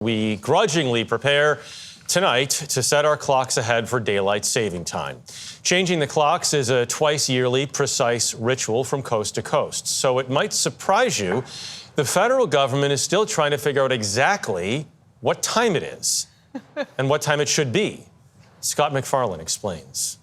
we grudgingly prepare tonight to set our clocks ahead for daylight saving time. Changing the clocks is a twice-yearly precise ritual from coast to coast. So it might surprise you, the federal government is still trying to figure out exactly what time it is and what time it should be. Scott MacFarlane explains.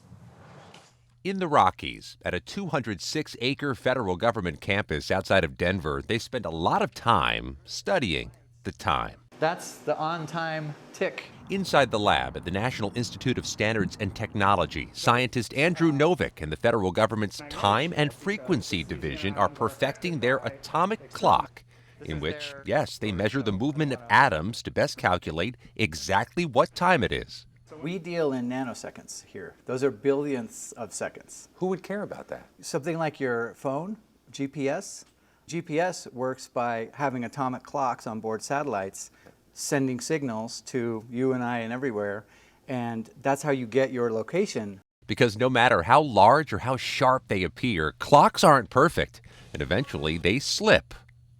In the Rockies, at a 206-acre federal government campus outside of Denver, they spend a lot of time studying the time. That's the on-time tick. Inside the lab at the National Institute of Standards and Technology, scientist Andrew Novick and the federal government's Time and Frequency Division are perfecting their atomic clock, in which, yes, they measure the movement of atoms to best calculate exactly what time it is. We deal in nanoseconds here. Those are billionths of seconds. Who would care about that? Something like your phone, GPS. GPS works by having atomic clocks on board satellites sending signals to you and I and everywhere, and that's how you get your location. Because no matter how large or how sharp they appear, clocks aren't perfect, and eventually they slip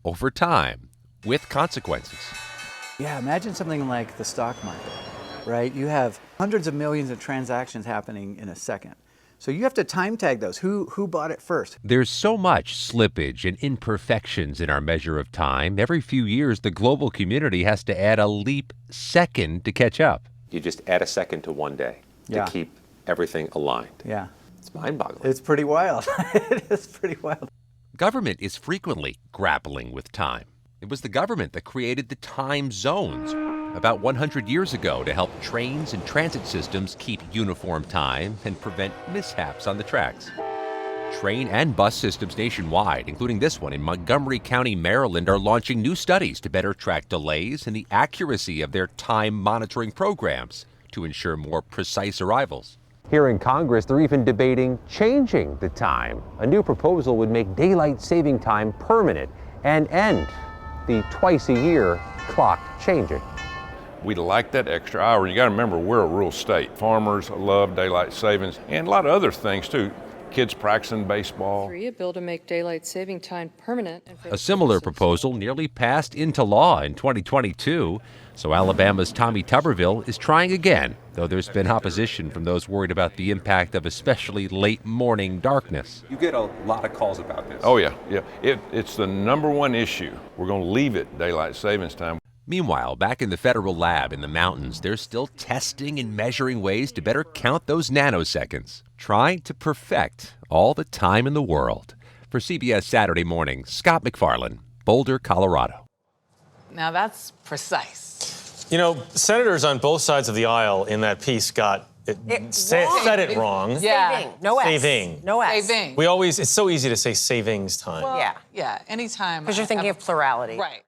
over time with consequences. Yeah, imagine something like the stock market. Right? You have hundreds of millions of transactions happening in a second. So you have to time tag those. Who bought it first? There's so much slippage and imperfections in our measure of time. Every few years, the global community has to add a leap second to catch up. You just add a second to one day to keep everything aligned. Yeah. It's mind-boggling. It's pretty wild. It is pretty wild. Government is frequently grappling with time. It was the government that created the time zones about 100 years ago to help trains and transit systems keep uniform time and prevent mishaps on the tracks. Train and bus systems nationwide, including this one in Montgomery County, Maryland, are launching new studies to better track delays and the accuracy of their time monitoring programs to ensure more precise arrivals. Here in Congress, they're even debating changing the time. A new proposal would make daylight saving time permanent and end the twice-a-year clock changing. We'd like that extra hour. You got to remember, we're a rural state. Farmers love daylight savings and a lot of other things too. Kids practicing baseball. A bill to make daylight saving time permanent. A similar proposal nearly passed into law in 2022. So Alabama's Tommy Tuberville is trying again, though there's been opposition from those worried about the impact of especially late morning darkness. You get a lot of calls about this. Oh yeah. It's the number one issue. We're going to leave it daylight savings time. Meanwhile, back in the federal lab in the mountains, they're still testing and measuring ways to better count those nanoseconds, trying to perfect all the time in the world. For CBS Saturday Morning, Scott MacFarlane, Boulder, Colorado. Now that's precise. You know, senators on both sides of the aisle in that piece said it wrong. Yeah. Saving. No S. Saving. No S. Saving. It's so easy to say savings time. Well, Yeah. Yeah, anytime. Because you're thinking of plurality. Right.